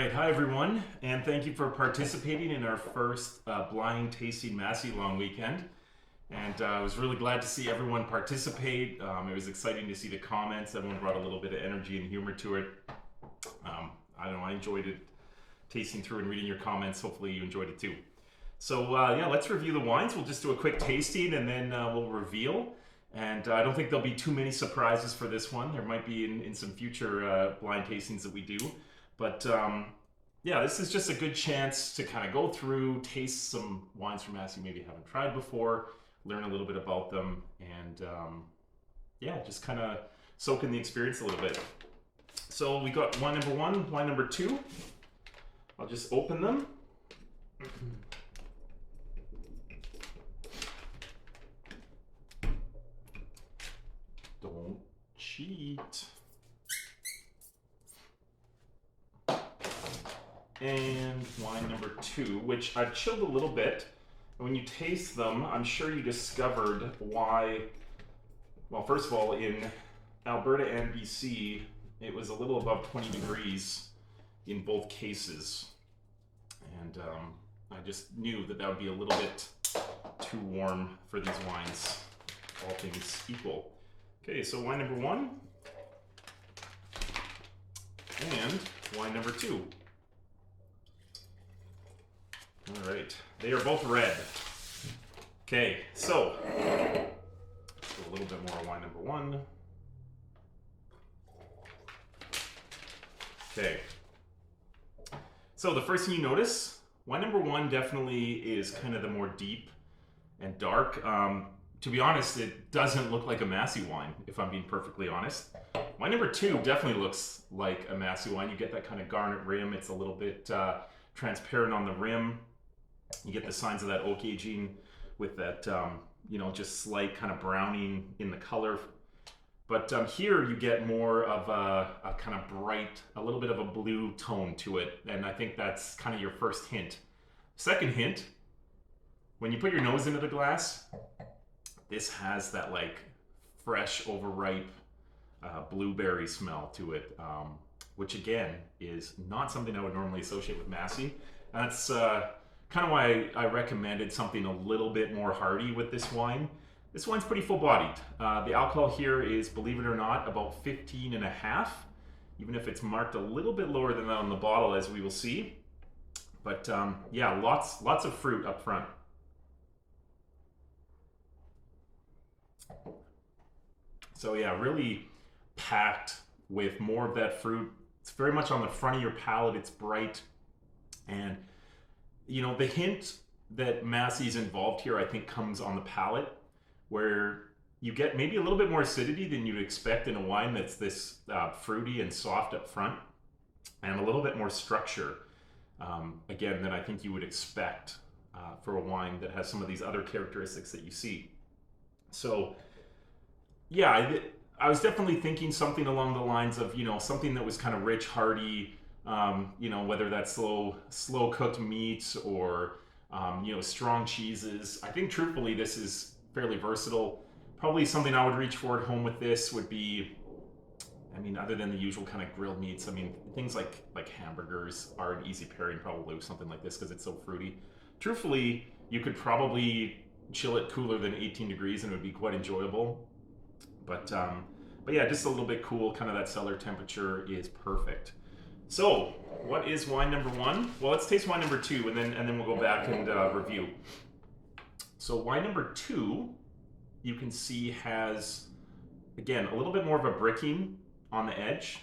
right, hi everyone, and thank you for participating in our first blind tasting Masi long weekend. And I was really glad to see everyone participate. It was exciting to see the comments. Everyone brought a little bit of energy and humor to it. I don't know, I enjoyed it, tasting through and reading your comments. Hopefully you enjoyed it too. So yeah, let's review the wines. We'll just do a quick tasting and then we'll reveal. And I don't think there'll be too many surprises for this one. There might be in some future blind tastings that we do. But yeah, this is just a good chance to kind of go through, taste some wines from Masi you maybe haven't tried before, learn a little bit about them, and yeah, just kind of soak in the experience a little bit. So we got wine number one, wine number two. I'll just open them. Don't cheat. And wine number two, which I've chilled a little bit. And when you taste them, I'm sure you discovered why. Well, first of all, in Alberta and BC, it was a little above 20 degrees in both cases. And I just knew that that would be a little bit too warm for these wines, all things equal. Okay, so wine number one and wine number two. All right, they are both red. Okay, so a little bit more wine number one. Okay, so the first thing you notice, wine number one definitely is kind of the more deep and dark. To be honest, it doesn't look like a Masi wine, if I'm being perfectly honest. Wine number two definitely looks like a Masi wine. You get that kind of garnet rim. It's a little bit transparent on the rim. You get the signs of that oak aging with that, you know, just slight kind of browning in the color. But here you get more of a kind of bright, a little bit of a blue tone to it. And I think that's kind of your first hint. Second hint, when you put your nose into the glass, this has that like fresh, overripe blueberry smell to it, which again is not something I would normally associate with Masi. That's kind of why I recommended something a little bit more hearty with this wine. This wine's pretty full-bodied. The alcohol here is, believe it or not, about 15.5, even if it's marked a little bit lower than that on the bottle, as we will see. But yeah, lots of fruit up front. So yeah, really packed with more of that fruit. It's very much on the front of your palate. It's bright. And, you know, the hint that Masi's involved here, I think, comes on the palate, where you get maybe a little bit more acidity than you'd expect in a wine that's this fruity and soft up front, and a little bit more structure, again, than I think you would expect for a wine that has some of these other characteristics that you see. So, yeah, I was definitely thinking something along the lines of, you know, something that was kind of rich, hearty, you know, whether that's slow cooked meats or, you know, strong cheeses. I think truthfully, this is fairly versatile. Probably something I would reach for at home with this would be, I mean, other than the usual kind of grilled meats, I mean, things like hamburgers are an easy pairing probably with something like this because it's so fruity. Truthfully, you could probably chill it cooler than 18 degrees and it would be quite enjoyable. But yeah, just a little bit cool, kind of that cellar temperature is perfect. So, what is wine number one? Well, let's taste wine number two, and then we'll go back and review. So, wine number two, you can see has, again, a little bit more of a bricking on the edge.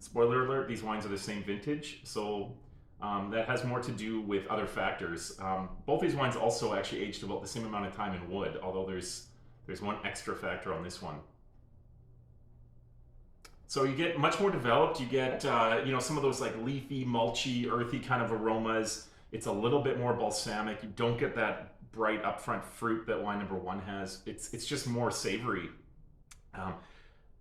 Spoiler alert, these wines are the same vintage, so that has more to do with other factors. Both these wines also actually aged about the same amount of time in wood, although there's one extra factor on this one. So you get much more developed. You get, you know, some of those like leafy, mulchy, earthy kind of aromas. It's a little bit more balsamic. You don't get that bright upfront fruit that wine number one has. It's just more savory.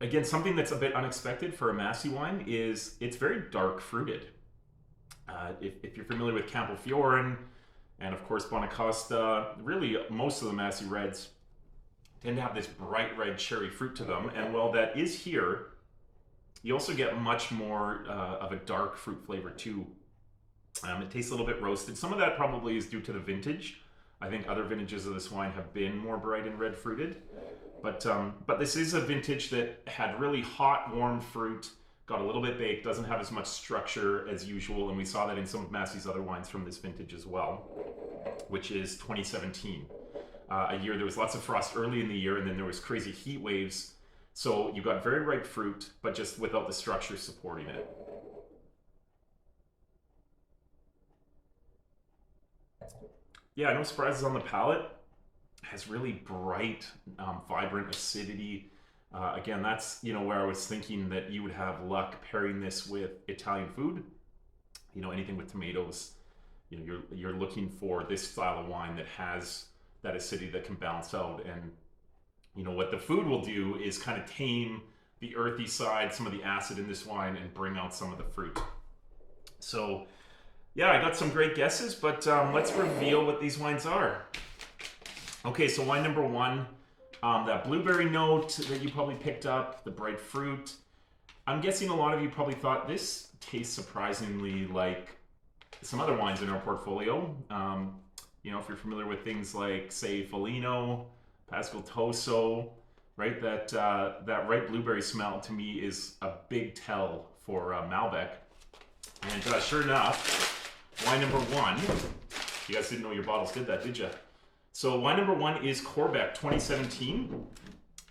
Again, something that's a bit unexpected for a Masi wine is it's very dark fruited. If you're familiar with Campofiorin and of course Bonacosta, really most of the Masi reds tend to have this bright red cherry fruit to them. And while that is here, You also get much more of a dark fruit flavor too. It tastes a little bit roasted. Some of that probably is due to the vintage. I think other vintages of this wine have been more bright and red fruited, but this is a vintage that had really hot, warm fruit. Got a little bit baked. Doesn't have as much structure as usual, and we saw that in some of Masi's other wines from this vintage as well, which is 2017. A year there was lots of frost early in the year, and then there was crazy heat waves. So you got very ripe fruit, but just without the structure supporting it. Yeah, no surprises on the palate. Has really bright, vibrant acidity. Again, that's where I was thinking that you would have luck pairing this with Italian food. Anything with tomatoes. You're looking for this style of wine that has that acidity that can balance out. And what the food will do is kind of tame the earthy side, some of the acid in this wine, and bring out some of the fruit. So yeah, I got some great guesses, but let's reveal what these wines are. Okay, so wine number one, that blueberry note that you probably picked up, the bright fruit. I'm guessing a lot of you probably thought this tastes surprisingly like some other wines in our portfolio. If you're familiar with things like, say, Foligno, Pascal Toso, right? That ripe blueberry smell to me is a big tell for Malbec. And sure enough, wine number one, you guys didn't know your bottles did that, did you? So wine number one is Corbec 2017,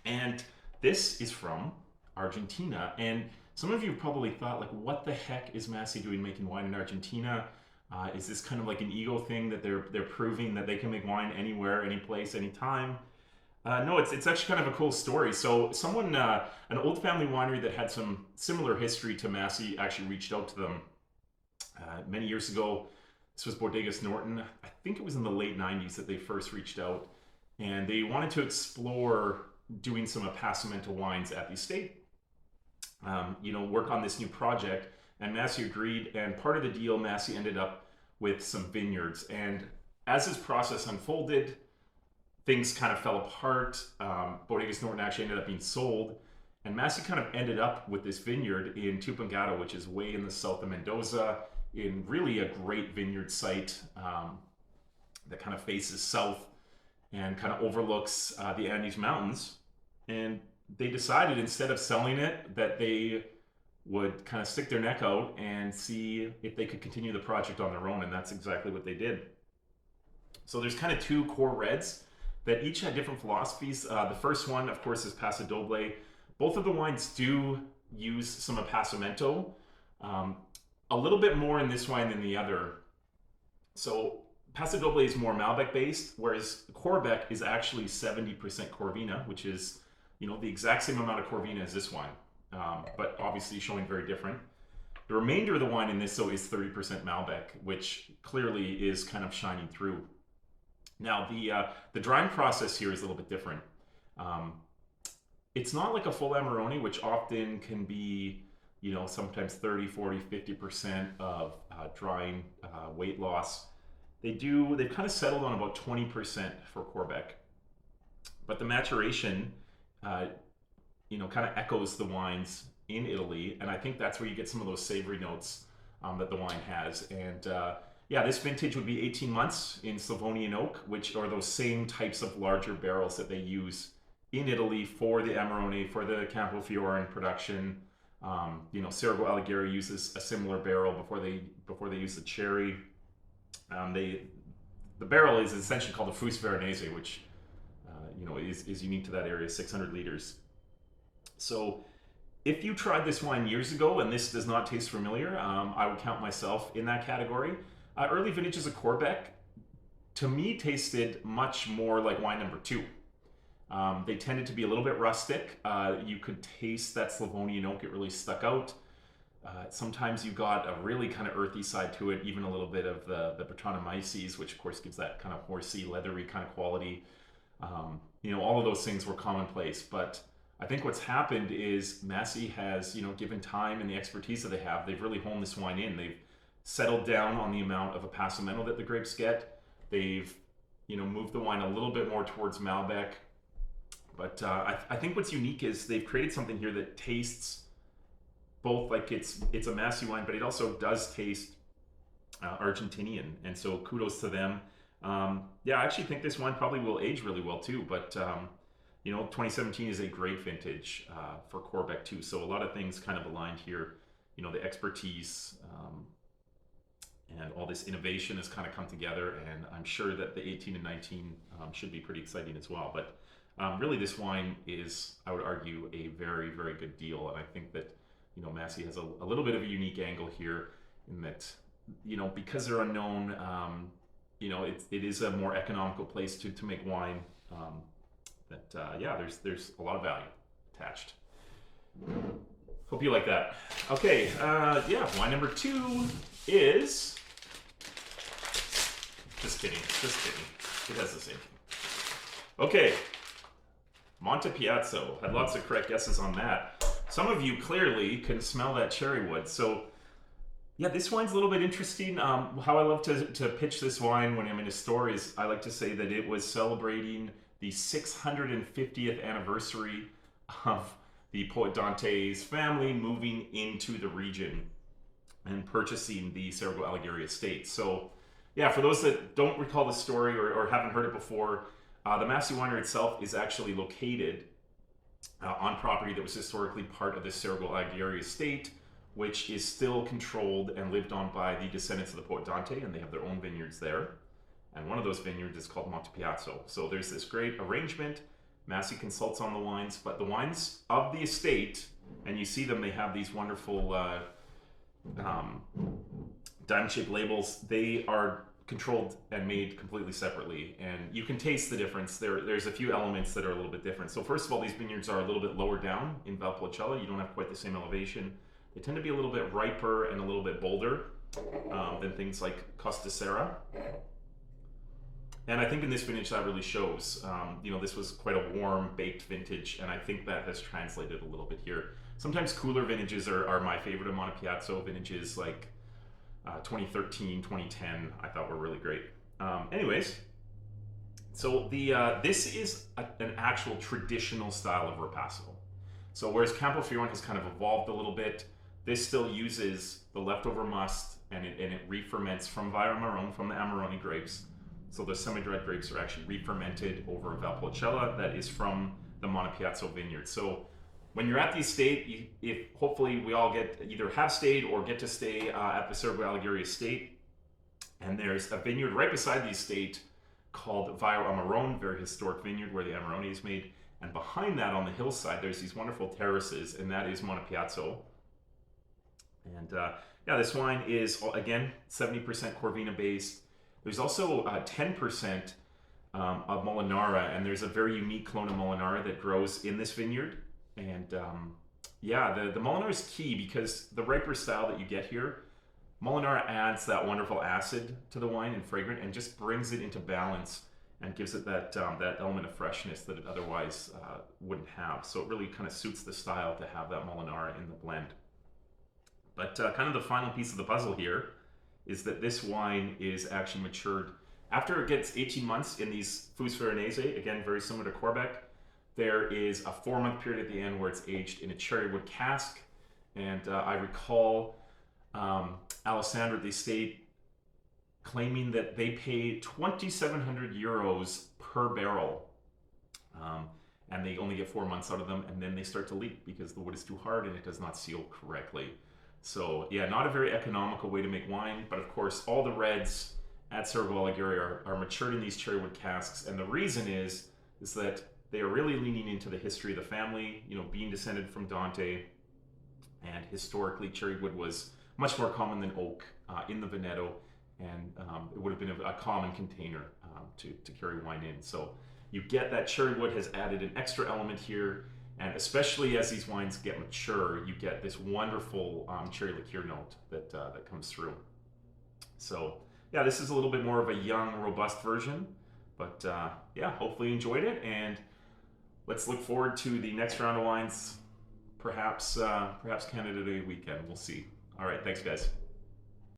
and this is from Argentina. And some of you probably thought, like, what the heck is Masi doing making wine in Argentina? Is this kind of like an ego thing that they're proving that they can make wine anywhere, any place, anytime? No, it's actually kind of a cool story. So someone, an old family winery that had some similar history to Masi, actually reached out to them many years ago. This was Bodegas Norton. I think it was in the late 90s that they first reached out, and they wanted to explore doing some Appassimento wines at the estate. Work on this new project, and Masi agreed, and part of the deal, Masi ended up with some vineyards. And as this process unfolded, things kind of fell apart. Bodegas Norton actually ended up being sold, and Masi kind of ended up with this vineyard in Tupungato, which is way in the south of Mendoza, in really a great vineyard site that kind of faces south and kind of overlooks the Andes Mountains. And they decided, instead of selling it, that they would kind of stick their neck out and see if they could continue the project on their own, and that's exactly what they did. So there's kind of two core reds that each had different philosophies. The first one, of course, is Paso Doble. Both of the wines do use some Appassimento. A little bit more in this wine than the other. So Paso Doble is more Malbec based, whereas Corbec is actually 70% Corvina, which is the exact same amount of Corvina as this wine, but obviously showing very different. The remainder of the wine in this, though, is 30% Malbec, which clearly is kind of shining through. Now, the drying process here is a little bit different. It's not like a full Amarone, which often can be sometimes 30, 40, 50% of drying weight loss. They've kind of settled on about 20% for Corbec. But the maturation, kind of echoes the wines in Italy. And I think that's where you get some of those savory notes that the wine has. And this vintage would be 18 months in Slavonian oak, which are those same types of larger barrels that they use in Italy for the Amarone, for the Campofiore in production. Cerigo Alighieri uses a similar barrel before they use the cherry. The barrel is essentially called a Fus Veronese, which is unique to that area, 600 liters. So if you tried this wine years ago and this does not taste familiar, I would count myself in that category. Early vintages of Corbec, to me, tasted much more like wine number two. They tended to be a little bit rustic. You could taste that Slavonian oak. It really stuck out. Sometimes you got a really kind of earthy side to it, even a little bit of the Brettanomyces, which of course gives that kind of horsey, leathery kind of quality. All of those things were commonplace. But I think what's happened is Masi has, given time and the expertise that they have, they've really honed this wine in. They've settled down on the amount of Appassimento that the grapes get. They've, moved the wine a little bit more towards Malbec. But I think what's unique is they've created something here that tastes both like it's a Masi wine, but it also does taste Argentinian, and so kudos to them. Yeah, I actually think this wine probably will age really well too. But 2017 is a great vintage for Corbec too. So a lot of things kind of aligned here. The expertise and all this innovation has kind of come together, and I'm sure that the 18 and 19 should be pretty exciting as well. But really, this wine is, I would argue, a very, very good deal, and I think that Masi has a little bit of a unique angle here in that because they're unknown. It is a more economical place to make wine. There's a lot of value attached. Hope you like that. Okay, wine number 2 is. Just kidding. It has the same thing. Okay, Montepiazzo. Had lots of correct guesses on that. Some of you clearly can smell that cherry wood. So. Yeah, this wine's a little bit interesting. How I love to pitch this wine when I'm in a store is I like to say that it was celebrating the 650th anniversary of the poet Dante's family moving into the region and purchasing the Cerro Alighieri estate. So, yeah, for those that don't recall the story or haven't heard it before, the Masi Winery itself is actually located on property that was historically part of the Cerro Alighieri estate, which is still controlled and lived on by the descendants of the poet Dante, and they have their own vineyards there. And one of those vineyards is called Montepiazzo. So there's this great arrangement. Masi consults on the wines, but the wines of the estate, and you see them, they have these wonderful diamond-shaped labels. They are controlled and made completely separately, and you can taste the difference. There's a few elements that are a little bit different. So first of all, these vineyards are a little bit lower down in Valpolicella. You don't have quite the same elevation. They tend to be a little bit riper and a little bit bolder than things like Costa Serra. And I think in this vintage that really shows. This was quite a warm, baked vintage, and I think that has translated a little bit here. Sometimes cooler vintages are my favorite of Montepiazzo. Vintages like 2013, 2010, I thought were really great. Anyways, so this is an actual traditional style of Ripasso. So whereas Campofiorno has kind of evolved a little bit, this still uses the leftover must and it re-ferments from Vairo Marron, from the Amarone grapes. So the semi-dried grapes are actually re-fermented over Valpolicella that is from the Montepiazzo vineyard. So when you're at the estate, if hopefully we all either have stayed or get to stay at the Cerro Alighieri estate, and there's a vineyard right beside the estate called Vairo Amarone, very historic vineyard where the Amarone is made. And behind that on the hillside, there's these wonderful terraces, and that is Montepiazzo. And this wine is, again, 70% Corvina based. There's also 10% of Molinara, and there's a very unique clone of Molinara that grows in this vineyard. And the Molinara is key because the riper style that you get here, Molinara adds that wonderful acid to the wine and fragrant and just brings it into balance and gives it that element of freshness that it otherwise wouldn't have. So it really kind of suits the style to have that Molinara in the blend. But kind of the final piece of the puzzle here is that this wine is actually matured after it gets 18 months in these Fus Veronese, again, very similar to Corbec. There is a 4-month period at the end where it's aged in a cherry wood cask. And I recall Alessandro at the estate claiming that they pay 2,700 euros per barrel. And they only get 4 months out of them, and then they start to leak because the wood is too hard and it does not seal correctly. So yeah, not a very economical way to make wine, but of course all the reds at Cerro Alighieri are matured in these cherry wood casks, and the reason is that they are really leaning into the history of the family, being descended from Dante, and historically cherry wood was much more common than oak in the Veneto, and it would have been a common container to carry wine in. So you get that cherry wood has added an extra element here, and especially as these wines get mature, you get this wonderful cherry liqueur note that comes through. So yeah, this is a little bit more of a young, robust version, but hopefully you enjoyed it, and let's look forward to the next round of wines, perhaps Canada Day weekend. We'll see. All right, thanks guys.